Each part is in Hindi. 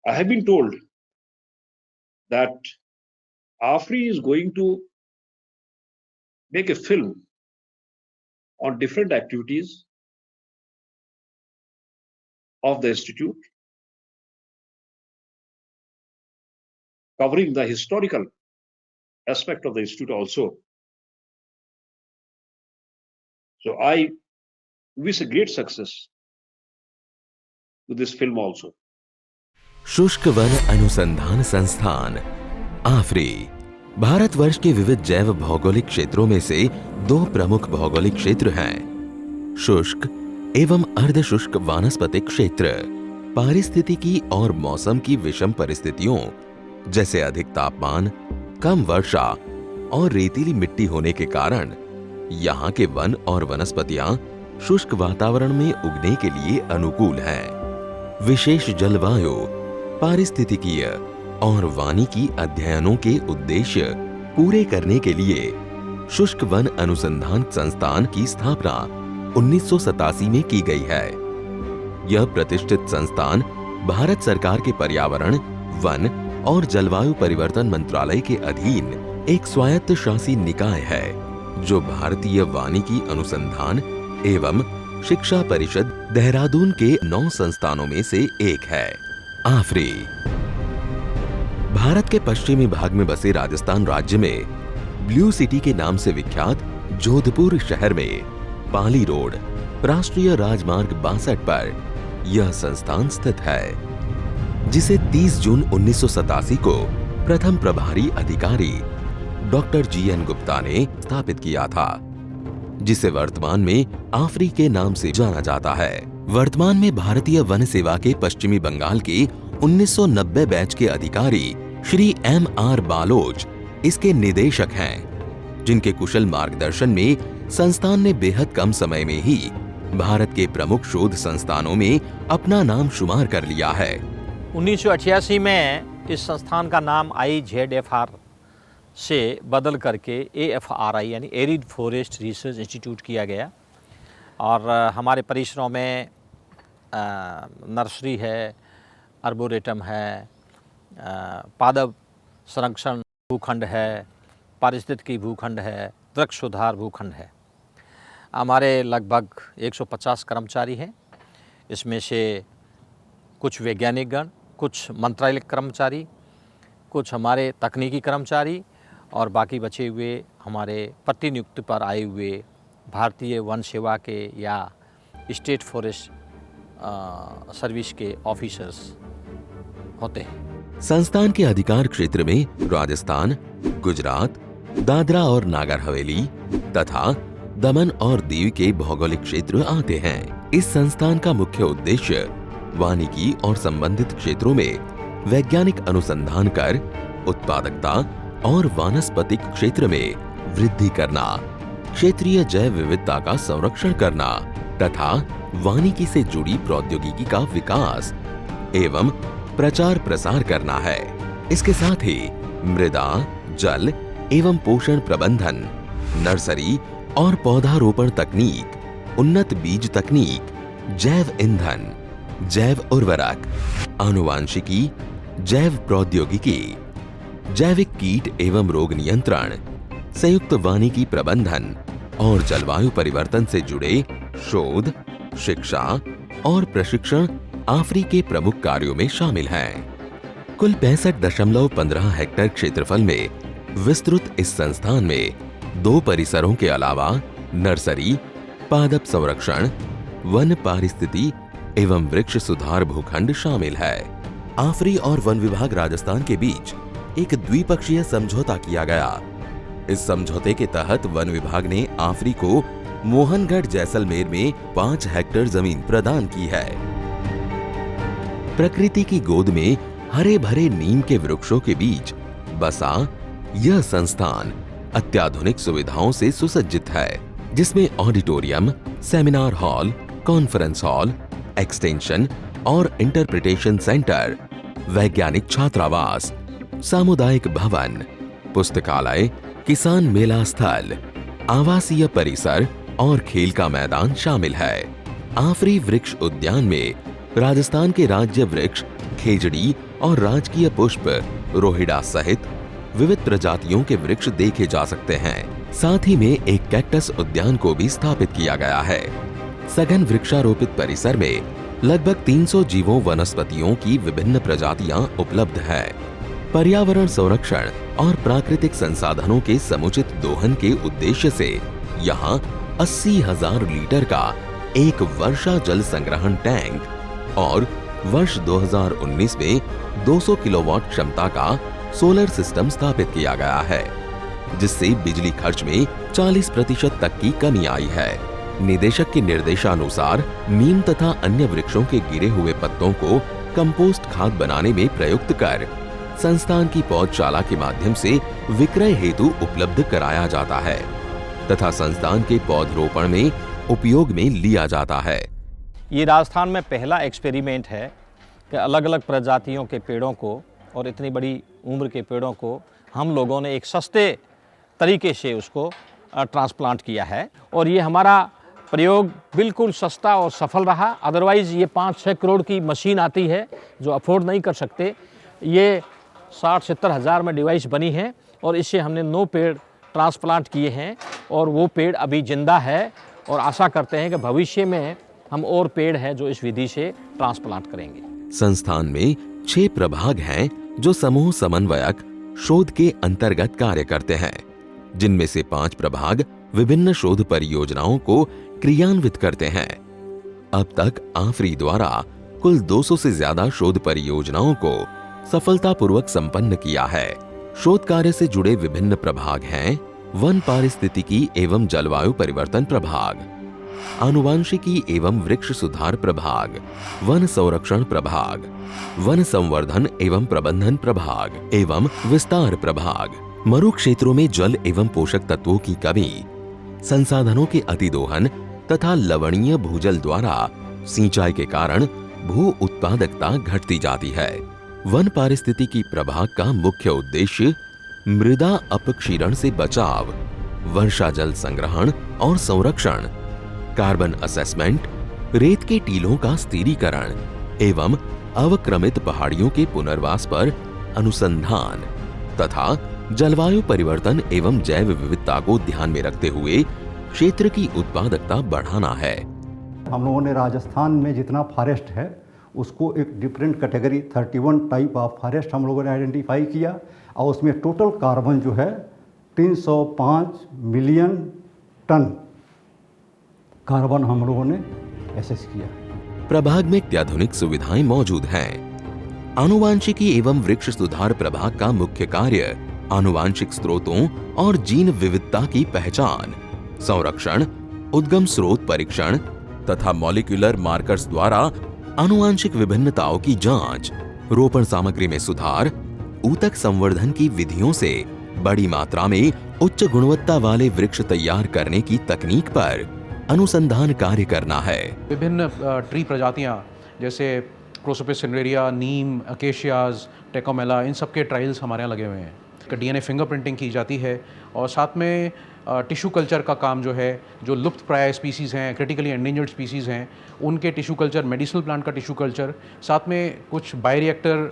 I have been told that AFRI is going to make a film on different activities of the institute, covering the historical aspect of the institute also. So I wish a great success to this film also. शुष्क वन अनुसंधान संस्थान आफरी भारतवर्ष के विविध जैव भौगोलिक क्षेत्रों में से दो प्रमुख भौगोलिक क्षेत्र हैं, शुष्क एवं अर्धशुष्क वानस्पतिक क्षेत्र। पारिस्थितिकी और मौसम की विषम परिस्थितियों जैसे अधिक तापमान, कम वर्षा और रेतीली मिट्टी होने के कारण यहाँ के वन और वनस्पतियां शुष्क वातावरण में उगने के लिए अनुकूल हैं। विशेष जलवायु, पारिस्थितिकीय और वानिकी अध्ययनों के उद्देश्य पूरे करने के लिए शुष्क वन अनुसंधान संस्थान की स्थापना 1987 में की गई है। यह प्रतिष्ठित संस्थान भारत सरकार के पर्यावरण, वन और जलवायु परिवर्तन मंत्रालय के अधीन एक स्वायत्त शासी निकाय है, जो भारतीय वानिकी अनुसंधान एवं शिक्षा परिषद देहरादून के 9 संस्थानों में से एक है। आफरी भारत के पश्चिमी भाग में बसे राजस्थान राज्य में ब्लू सिटी के नाम से विख्यात जोधपुर शहर में पाली रोड, राष्ट्रीय राजमार्ग 62 पर यह संस्थान स्थित है, जिसे 30 जून 1987 को प्रथम प्रभारी अधिकारी डॉक्टर GN गुप्ता ने स्थापित किया था, जिसे वर्तमान में आफरी के नाम से जाना जाता है। वर्तमान में भारतीय वन सेवा के पश्चिमी बंगाल के 1990 बैच के अधिकारी श्री MR बालोच इसके निदेशक हैं, जिनके कुशल मार्गदर्शन में संस्थान ने बेहद कम समय में ही भारत के प्रमुख शोध संस्थानों में अपना नाम शुमार कर लिया है। 1988 में इस संस्थान का नाम IZFR से बदल करके AFRI यानी एरिड फॉरेस्ट रिसर्च इंस्टीट्यूट किया गया और हमारे परिसरों में नर्सरी है, आर्बोरेटम है, पादप संरक्षण भूखंड है, पारिस्थितिकी भूखंड है, वृक्ष सुधार भूखंड है। हमारे लगभग 150 कर्मचारी हैं। इसमें से कुछ वैज्ञानिकगण, कुछ मंत्रालय कर्मचारी, कुछ हमारे तकनीकी कर्मचारी और बाकी बचे हुए हमारे प्रतिनियुक्ति पर आए हुए भारतीय वन सेवा के या स्टेट फॉरेस्ट सर्विस के ऑफिसर्स होते हैं। संस्थान के अधिकार क्षेत्र में राजस्थान, गुजरात, दादरा और नागर हवेली तथा दमन और दीव के भौगोलिक क्षेत्र आते हैं। इस संस्थान का मुख्य उद्देश्य वानिकी और संबंधित क्षेत्रों में वैज्ञानिक अनुसंधान कर उत्पादकता और वानस्पतिक क्षेत्र में वृद्धि करना, क्षेत्रीय जैव विविधता का संरक्षण करना तथा वानिकी से जुड़ी प्रौद्योगिकी का विकास एवं प्रचार प्रसार करना है। इसके साथ ही मृदा, जल एवं पोषण प्रबंधन, नर्सरी और पौधारोपण तकनीक, उन्नत बीज तकनीक, जैव ईंधन, जैव उर्वरक, आनुवांशिकी, जैव प्रौद्योगिकी, जैविक कीट एवं रोग नियंत्रण, संयुक्त वानिकी प्रबंधन और जलवायु परिवर्तन से जुड़े शोध, शिक्षा और प्रशिक्षण आफरी के प्रमुख कार्यों में शामिल हैं। कुल 65.15 हेक्टेयर क्षेत्रफल में विस्तृत इस संस्थान में 2 परिसरों के अलावा नर्सरी, पादप संरक्षण, वन पारिस्थिति एवं वृक्ष सुधार भूखंड शामिल है। आफरी और वन विभाग राजस्थान के बीच एक द्विपक्षीय समझौता किया गया। इस समझौते के तहत वन विभाग ने आफरी को मोहनगढ़ जैसलमेर में 5 हेक्टेयर जमीन प्रदान की है। प्रकृति की गोद में हरे भरे नीम के वृक्षों के बीच बसा यह संस्थान अत्याधुनिक सुविधाओं से सुसज्जित है, जिसमें auditorium, seminar hall, conference hall, extension और इंटरप्रिटेशन सेंटर, वैज्ञानिक छात्रावास, सामुदायिक भवन, पुस्तकालय, किसान मेला स्थल, आवासीय परिसर और खेल का मैदान शामिल है। आफरी वृक्ष उद्यान में राजस्थान के राज्य वृक्ष खेजड़ी और राजकीय पुष्प रोहिडा सहित विविध प्रजातियों के वृक्ष देखे जा सकते हैं। साथ ही में एक कैक्टस उद्यान को भी स्थापित किया गया है। सघन वृक्षारोपित परिसर में लगभग 300 जीवों वनस्पतियों की विभिन्न प्रजातियां उपलब्ध है। पर्यावरण संरक्षण और प्राकृतिक संसाधनों के समुचित दोहन के उद्देश्य से यहाँ 80,000 लीटर का एक वर्षा जल संग्रहण टैंक और वर्ष 2019 में 200 किलोवाट क्षमता का सोलर सिस्टम स्थापित किया गया है, जिससे बिजली खर्च में 40% तक की कमी आई है। निदेशक के निर्देशानुसार नीम तथा अन्य वृक्षों के गिरे हुए पत्तों को कंपोस्ट खाद बनाने में प्रयुक्त कर संस्थान की पौधशाला के माध्यम से विक्रय हेतु उपलब्ध कराया जाता है तथा संस्थान के पौधरोपण में उपयोग में लिया जाता है। ये राजस्थान में पहला एक्सपेरिमेंट है कि अलग अलग प्रजातियों के पेड़ों को और इतनी बड़ी उम्र के पेड़ों को हम लोगों ने एक सस्ते तरीके से उसको ट्रांसप्लांट किया है और ये हमारा प्रयोग बिल्कुल सस्ता और सफल रहा। अदरवाइज़ ये 5-6 करोड़ की मशीन आती है जो अफोर्ड नहीं कर सकते। ये 60-70 हज़ार में डिवाइस बनी है और इससे हमने 9 पेड़ ट्रांसप्लांट किए हैं और वो पेड़ अभी जिंदा है और आशा करते हैं कि भविष्य में हम और पेड़ हैं जो इस विधि से ट्रांसप्लांट करेंगे। संस्थान में 6 प्रभाग हैं जो समूह समन्वयक शोध के अंतर्गत कार्य करते हैं, जिनमें से 5 प्रभाग विभिन्न शोध परियोजनाओं को क्रियान्वित करते हैं। अब तक आफरी द्वारा कुल 200 से ज्यादा शोध परियोजनाओं को सफलतापूर्वक संपन्न किया है। शोध कार्य से जुड़े विभिन्न प्रभाग हैं वन पारिस्थितिकी एवं जलवायु परिवर्तन प्रभाग, आनुवांशिकी एवं वृक्ष सुधार प्रभाग, वन संरक्षण प्रभाग, वन संवर्धन एवं प्रबंधन प्रभाग एवं विस्तार प्रभाग। मरु क्षेत्रों में जल एवं पोषक तत्वों की कमी, संसाधनों के अतिदोहन तथा लवणीय भूजल द्वारा सिंचाई के कारण भू उत्पादकता घटती जाती है। वन पारिस्थितिकी प्रभाग का मुख्य उद्देश्य मृदा अपक्षीरण से बचाव, वर्षा जल संग्रहण और संरक्षण, कार्बन असेसमेंट, रेत के टीलों का स्थिरीकरण एवं अवक्रमित पहाड़ियों के पुनर्वास पर अनुसंधान तथा जलवायु परिवर्तन एवं जैव विविधता को ध्यान में रखते हुए क्षेत्र की उत्पादकता बढ़ाना है। हम लोगों ने राजस्थान में जितना फॉरेस्ट है उसको एक different category 31 type of forest हम लोगों ने आइडेंटिफाई किया और उसमें टोटल कार्बन जो है 305 मिलियन टन कार्बन हम लोगों ने एसेस किया। प्रभाग में अत्याधुनिक सुविधाएं मौजूद हैं। आनुवांशिकी एवं वृक्ष सुधार प्रभाग का मुख्य कार्य आनुवांशिक स्रोतों और जीन विविधता की पहचान, संरक्षण, उद्गम स्रोत परीक्षण तथा मॉलिक्यूलर मार्कर्स द्वारा आनुवांशिक विभिन्नताओं की जांच, रोपण सामग्री में सुधार, ऊतक संवर्धन की विधियों से बड़ी मात्रा में उच्च गुणवत्ता वाले वृक्ष तैयार करने की तकनीक पर अनुसंधान कार्य करना है। विभिन्न ट्री प्रजातियां जैसे क्रोसोपिस सिनेरिया, नीम, अकेशियाज, टेकोमेला, इन सब के ट्रायल्स हमारे यहाँ लगे हुए हैं। डीएनए फिंगरप्रिंटिंग की जाती है और साथ में टिश्यू कल्चर का काम जो है, जो लुप्त प्राय स्पीसीज़ हैं, क्रिटिकली एंडेंजर्ड स्पीसीज़ हैं, उनके टिश्यू कल्चर, मेडिसिनल प्लांट का टिश्यू कल्चर, साथ में कुछ बायोरिएक्टर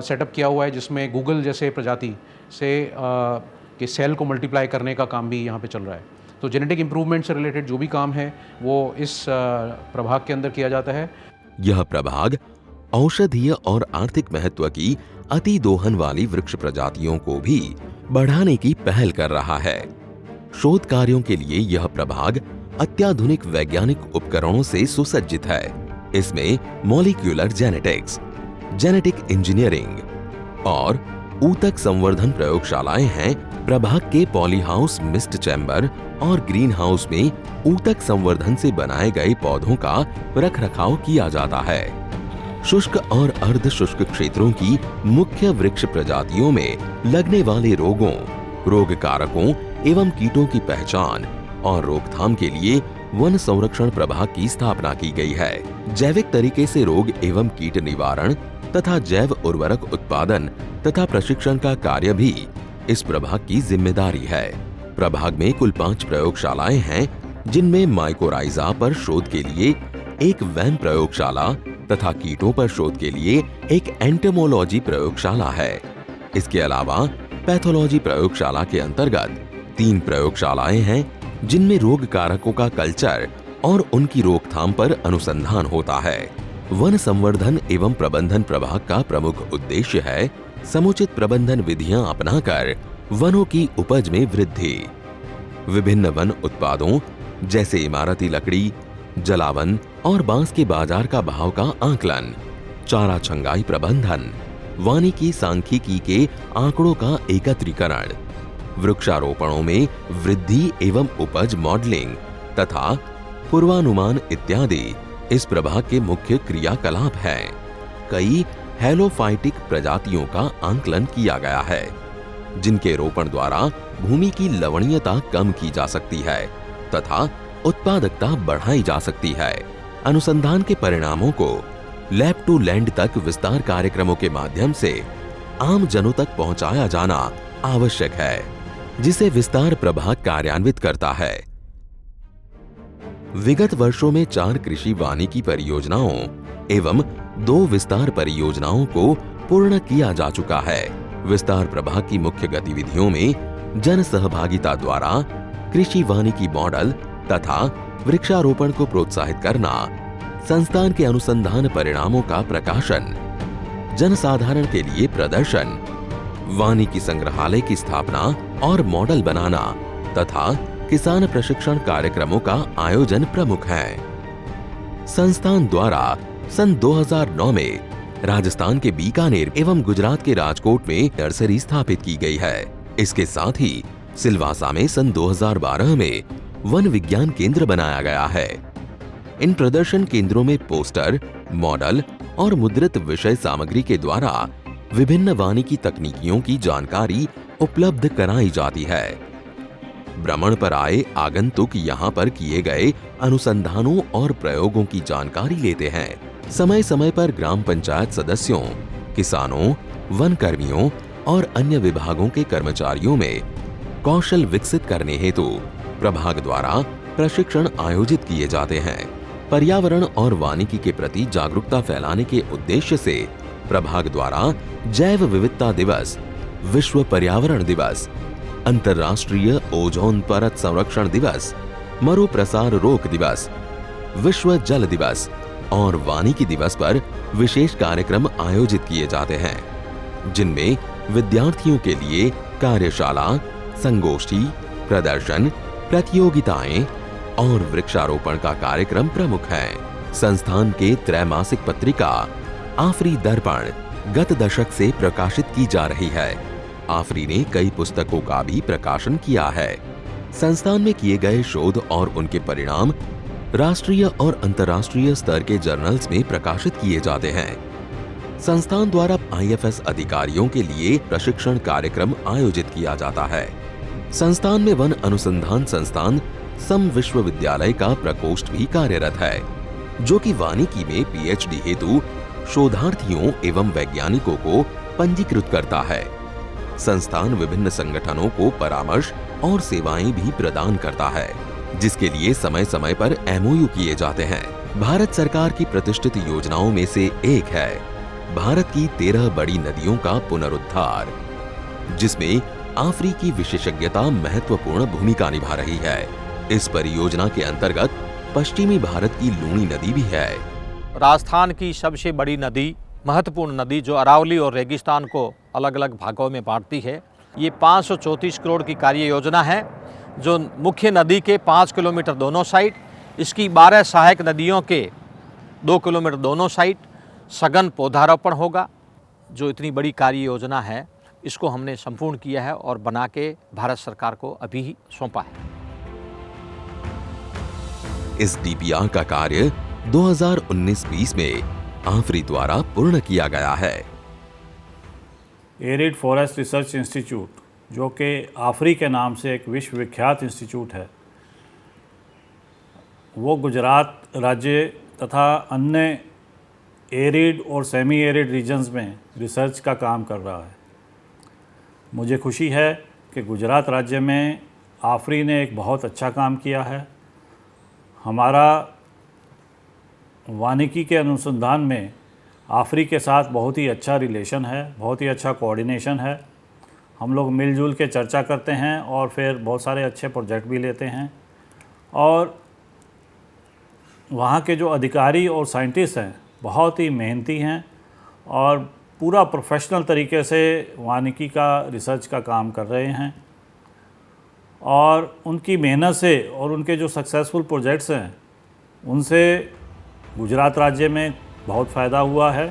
सेटअप किया हुआ है जिसमें गूगल जैसे प्रजाति से के सेल को मल्टीप्लाई करने का काम भी यहाँ पे चल रहा है। तो जेनेटिक इम्प्रूवमेंट से रिलेटेड जो भी काम है वो इस प्रभाग के अंदर किया जाता है। यह प्रभाग औषधीय और आर्थिक महत्व की अति दोहन वाली वृक्ष प्रजातियों को भी बढ़ाने की पहल कर रहा है। शोध कार्यों के लिए यह प्रभाग अत्याधुनिक वैज्ञानिक उपकरणों से सुसज्जित है। इसमें मॉलिक्यूलर जेनेटिक्स, जेनेटिक इंजीनियरिंग और ऊतक संवर्धन प्रयोगशालाएं हैं। प्रभाग के पॉली हाउस, मिस्ट चैम्बर और ग्रीन हाउस में ऊतक संवर्धन से बनाए गए पौधों का रखरखाव किया जाता है। शुष्क और अर्ध शुष्क क्षेत्रों की मुख्य वृक्ष प्रजातियों में लगने वाले रोगों, रोग कारकों एवं कीटों की पहचान और रोकथाम के लिए वन संरक्षण प्रभाग की स्थापना की गई है। जैविक तरीके से रोग एवं कीट निवारण तथा जैव उर्वरक उत्पादन तथा प्रशिक्षण का कार्य भी इस प्रभाग की जिम्मेदारी है। प्रभाग में कुल 5 प्रयोगशालाएं हैं, जिनमें माइकोराइजा पर शोध के लिए एक वैन प्रयोगशाला, तथा कीटों पर शोध के लिए एक एंटोमोलॉजी प्रयोगशाला है। इसके अलावा पैथोलॉजी प्रयोगशाला के अंतर्गत 3 प्रयोगशालाएं हैं जिनमें रोग कारकों का कल्चर और उनकी रोकथाम पर अनुसंधान होता है। वन संवर्धन एवं प्रबंधन प्रभाग का प्रमुख उद्देश्य है समुचित प्रबंधन विधियां अपनाकर वनों की उपज में वृद्धि, विभिन्न वन उत्पादों जैसे इमारती लकड़ी, जलावन और बांस के बाजार का भाव का आकलन, चारा छंगाई प्रबंधन, वानिकी सांख्यिकी के आंकड़ों का एकत्रीकरण, वृक्षारोपणों में वृद्धि एवं उपज मॉडलिंग तथा पूर्वानुमान इत्यादि इस प्रभाग के मुख्य क्रियाकलाप हैं। कई हेलोफाइटिक प्रजातियों का आंकलन किया गया है जिनके रोपण द्वारा भूमि की लवणीयता कम की जा सकती है तथा उत्पादकता बढ़ाई जा सकती है। अनुसंधान के परिणामों को लैब टू लैंड तक विस्तार कार्यक्रमों के माध्यम से आम जनों तक पहुंचाया जाना आवश्यक है, जिसे विस्तार प्रभाग कार्यान्वित करता है। विगत वर्षों में 4 कृषि वानिकी परियोजनाओं एवं 2 विस्तार परियोजनाओं को पूर्ण किया जा चुका है। विस्तार प्रभाग की मुख्य गतिविधियों में जन सहभागिता द्वारा कृषि वानिकी मॉडल तथा वृक्षारोपण को प्रोत्साहित करना, संस्थान के अनुसंधान परिणामों का प्रकाशन, जनसाधारण के लिए प्रदर्शन, वानिकी संग्रहालय की स्थापना और मॉडल बनाना तथा किसान प्रशिक्षण कार्यक्रमों का आयोजन प्रमुख है। संस्थान द्वारा सन 2009 में राजस्थान के बीकानेर एवं गुजरात के राजकोट में नर्सरी स्थापित की गई है। इसके साथ ही सिलवासा में सन 2012 में वन विज्ञान केंद्र बनाया गया है। इन प्रदर्शन केंद्रों में पोस्टर, मॉडल और मुद्रित विषय सामग्री के द्वारा विभिन्न वानिकी तकनीकियों की जानकारी उपलब्ध कराई जाती है। भ्रमण पर आए आगंतुक यहाँ पर किए गए अनुसंधानों और प्रयोगों की जानकारी लेते हैं। समय समय पर ग्राम पंचायत सदस्यों, किसानों, वन कर्मियों और अन्य विभागों के कर्मचारियों में कौशल विकसित करने हेतु प्रभाग द्वारा प्रशिक्षण आयोजित किए जाते हैं। पर्यावरण और वानिकी के प्रति जागरूकता फैलाने के उद्देश्य से प्रभाग द्वारा जैव विविधता दिवस, विश्व पर्यावरण दिवस, अंतर्राष्ट्रीय ओजोन परत संरक्षण दिवस, मरु प्रसार रोक दिवस, विश्व जल दिवस और वानिकी दिवस पर विशेष कार्यक्रम आयोजित किए जाते हैं, जिनमें विद्यार्थियों के लिए कार्यशाला, संगोष्ठी, प्रदर्शन, प्रतियोगिताएं और वृक्षारोपण का कार्यक्रम प्रमुख है। संस्थान के त्रैमासिक पत्रिका आफरी दर्पण गत दशक से प्रकाशित की जा रही है। आफरी ने कई पुस्तकों का भी प्रकाशन किया है। संस्थान में किए गए शोध और उनके परिणाम राष्ट्रीय और अंतर्राष्ट्रीय स्तर के जर्नल्स में प्रकाशित किए जाते हैं। संस्थान द्वारा IFS अधिकारियों के लिए प्रशिक्षण कार्यक्रम आयोजित किया जाता है। संस्थान में वन अनुसंधान संस्थान सम विश्वविद्यालय का प्रकोष्ठ भी कार्यरत है, जो कि वानिकी में PhD हेतु शोधार्थियों एवं वैज्ञानिकों को पंजीकृत करता है। संस्थान विभिन्न संगठनों को परामर्श और सेवाएं भी प्रदान करता है, जिसके लिए समय समय पर MOU किए जाते हैं। भारत सरकार की प्रतिष्ठित योजनाओं में से एक है भारत की 13 बड़ी नदियों का पुनरुद्धार, जिसमें आफरी की विशेषज्ञता महत्वपूर्ण भूमिका निभा रही है। इस परियोजना के अंतर्गत पश्चिमी भारत की लूणी नदी भी है। राजस्थान की सबसे बड़ी नदी, महत्वपूर्ण नदी जो अरावली और रेगिस्तान को अलग अलग भागों में बांटती है, ये 534 करोड़ की कार्य योजना है, जो मुख्य नदी के 5 किलोमीटर दोनों साइड, इसकी 12 सहायक नदियों के 2 किलोमीटर दोनों साइड सघन पौधारोपण होगा। जो इतनी बड़ी कार्य योजना है, इसको हमने संपूर्ण किया है और बना के भारत सरकार को अभी ही सौंपा है। इस DPR का कार्य 2019-20 में आफरी द्वारा पूर्ण किया गया है। एरिड फॉरेस्ट रिसर्च इंस्टीट्यूट, जो कि आफरी के नाम से एक विश्व विख्यात इंस्टीट्यूट है, वो गुजरात राज्य तथा अन्य एरिड और सेमी एरिड रीजन्स में रिसर्च का काम कर रहा है। मुझे खुशी है कि गुजरात राज्य में आफरी ने एक बहुत अच्छा काम किया है। हमारा वानिकी के अनुसंधान में आफरी के साथ बहुत ही अच्छा रिलेशन है, बहुत ही अच्छा कोऑर्डिनेशन है। हम लोग मिलजुल के चर्चा करते हैं और फिर बहुत सारे अच्छे प्रोजेक्ट भी लेते हैं। और वहाँ के जो अधिकारी और साइंटिस्ट हैं बहुत ही मेहनती हैं और पूरा प्रोफेशनल तरीके से वानिकी का रिसर्च का काम कर रहे हैं। और उनकी मेहनत से और उनके जो सक्सेसफुल प्रोजेक्ट्स हैं उनसे गुजरात राज्य में बहुत फ़ायदा हुआ है।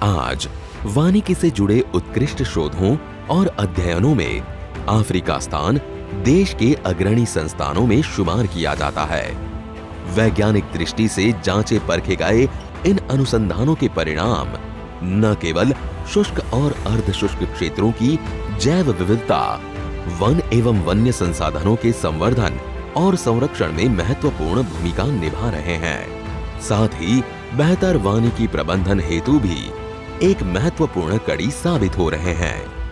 आज वानिकी से जुड़े उत्कृष्ट शोधों और अध्ययनों में आफरी का स्थान देश के अग्रणी संस्थानों में शुमार किया जाता है। वैज्ञानिक दृष्टि से जांचे परखे गए इन अनुसंधानों के परिणाम न केवल शुष्क और अर्धशुष्क क्षेत्रों की जैव विविधता, वन एवं वन्य संसाधनों के संवर्धन और संरक्षण में महत्वपूर्ण भूमिका निभा रहे हैं, साथ ही बेहतर वानिकी प्रबंधन हेतु भी एक महत्वपूर्ण कड़ी साबित हो रहे हैं।